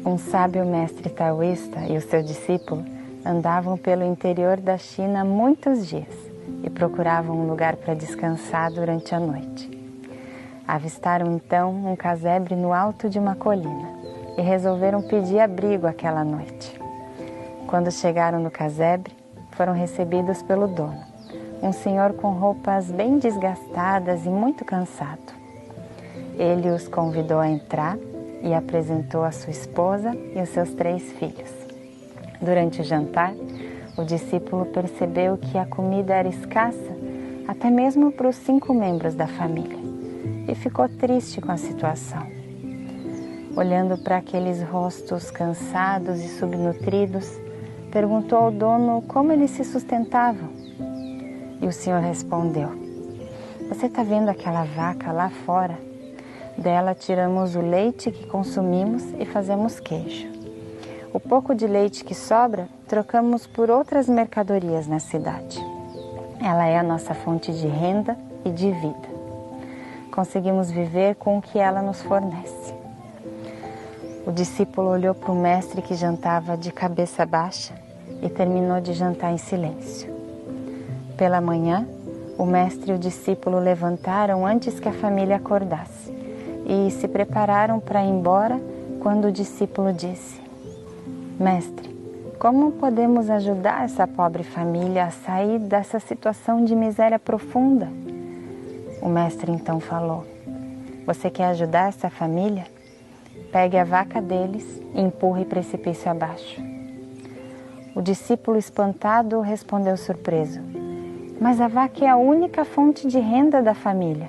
Um sábio mestre taoísta e o seu discípulo andavam pelo interior da China muitos dias e procuravam um lugar para descansar durante a noite. Avistaram então um casebre no alto de uma colina e resolveram pedir abrigo aquela noite. Quando chegaram no casebre, foram recebidos pelo dono, um senhor com roupas bem desgastadas e muito cansado. Ele os convidou a entrar e apresentou a sua esposa e os seus 3 filhos. Durante o jantar, o discípulo percebeu que a comida era escassa até mesmo para os 5 membros da família e ficou triste com a situação. Olhando para aqueles rostos cansados e subnutridos, perguntou ao dono como eles se sustentavam. E o senhor respondeu: "Você está vendo aquela vaca lá fora? Dela tiramos o leite que consumimos e fazemos queijo. O pouco de leite que sobra, trocamos por outras mercadorias na cidade. Ela é a nossa fonte de renda e de vida. Conseguimos viver com o que ela nos fornece." O discípulo olhou para o mestre que jantava de cabeça baixa e terminou de jantar em silêncio. Pela manhã, o mestre e o discípulo levantaram antes que a família acordasse e se prepararam para ir embora quando o discípulo disse: "Mestre, como podemos ajudar essa pobre família a sair dessa situação de miséria profunda?" O mestre então falou: "Você quer ajudar essa família? Pegue a vaca deles e empurre precipício abaixo." O discípulo espantado respondeu surpreso: "Mas a vaca é a única fonte de renda da família.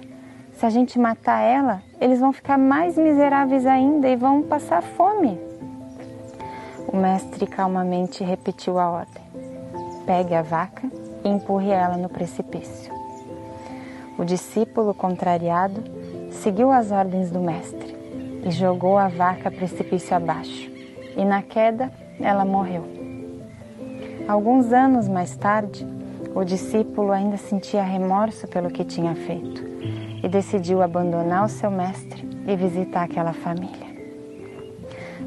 Se a gente matar ela, eles vão ficar mais miseráveis ainda e vão passar fome." O mestre calmamente repetiu a ordem: "Pegue a vaca e empurre ela no precipício." O discípulo, contrariado, seguiu as ordens do mestre e jogou a vaca precipício abaixo, e na queda ela morreu. Alguns anos mais tarde, o discípulo ainda sentia remorso pelo que tinha feito e decidiu abandonar o seu mestre e visitar aquela família.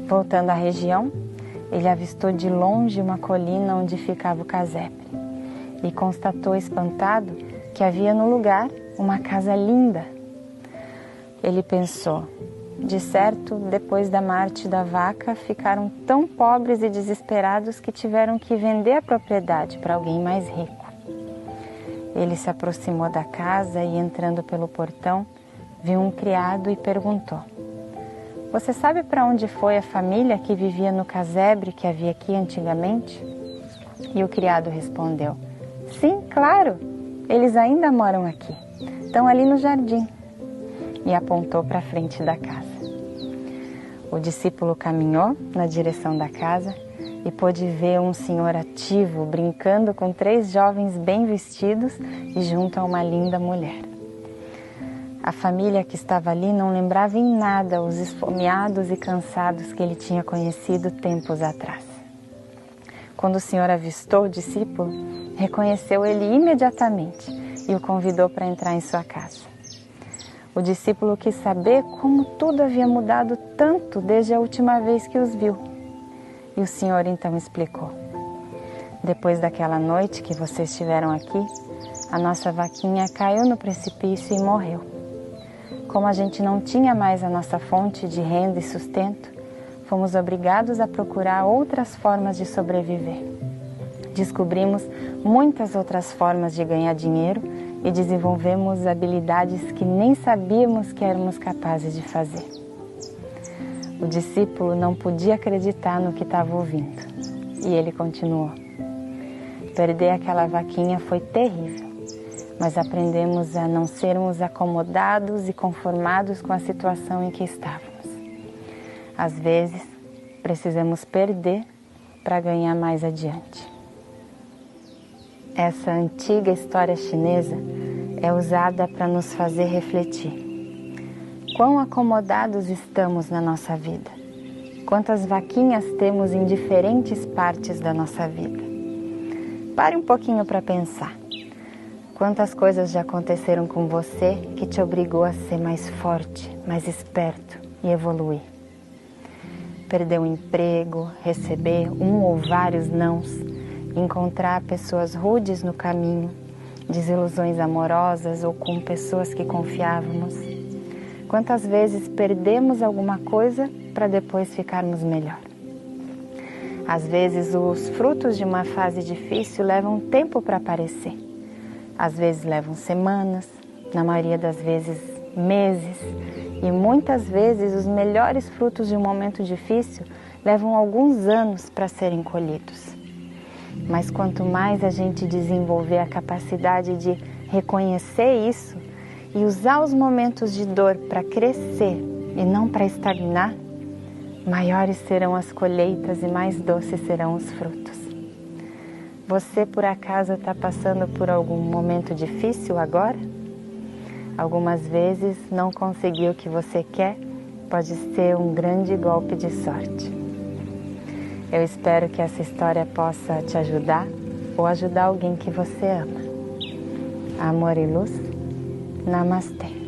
Voltando à região, ele avistou de longe uma colina onde ficava o casebre e constatou espantado que havia no lugar uma casa linda. Ele pensou: de certo, depois da morte da vaca, ficaram tão pobres e desesperados que tiveram que vender a propriedade para alguém mais rico. Ele se aproximou da casa e, entrando pelo portão, viu um criado e perguntou: "Você sabe para onde foi a família que vivia no casebre que havia aqui antigamente?" E o criado respondeu: "Sim, claro, eles ainda moram aqui. Estão ali no jardim." E apontou para a frente da casa. O discípulo caminhou na direção da casa e pôde ver um senhor ativo brincando com 3 jovens bem vestidos e junto a uma linda mulher. A família que estava ali não lembrava em nada os esfomeados e cansados que ele tinha conhecido tempos atrás. Quando o senhor avistou o discípulo, reconheceu ele imediatamente e o convidou para entrar em sua casa. O discípulo quis saber como tudo havia mudado tanto desde a última vez que os viu. E o senhor então explicou: "Depois daquela noite que vocês estiveram aqui, a nossa vaquinha caiu no precipício e morreu. Como a gente não tinha mais a nossa fonte de renda e sustento, fomos obrigados a procurar outras formas de sobreviver. Descobrimos muitas outras formas de ganhar dinheiro e desenvolvemos habilidades que nem sabíamos que éramos capazes de fazer." O discípulo não podia acreditar no que estava ouvindo. E ele continuou: "Perder aquela vaquinha foi terrível, mas aprendemos a não sermos acomodados e conformados com a situação em que estávamos. Às vezes, precisamos perder para ganhar mais adiante." Essa antiga história chinesa é usada para nos fazer refletir. Quão acomodados estamos na nossa vida? Quantas vaquinhas temos em diferentes partes da nossa vida? Pare um pouquinho para pensar. Quantas coisas já aconteceram com você que te obrigou a ser mais forte, mais esperto e evoluir? perder um emprego, receber um ou vários nãos, encontrar pessoas rudes no caminho, desilusões amorosas ou com pessoas que confiávamos. Quantas vezes perdemos alguma coisa para depois ficarmos melhor? Às vezes os frutos de uma fase difícil levam tempo para aparecer. Às vezes levam semanas, na maioria das vezes meses, e muitas vezes os melhores frutos de um momento difícil levam alguns anos para serem colhidos. Mas quanto mais a gente desenvolver a capacidade de reconhecer isso e usar os momentos de dor para crescer e não para estagnar, maiores serão as colheitas e mais doces serão os frutos. Você, por acaso, está passando por algum momento difícil agora? Algumas vezes não conseguir o que você quer pode ser um grande golpe de sorte. Eu espero que essa história possa te ajudar ou ajudar alguém que você ama. Amor e luz. Namastê.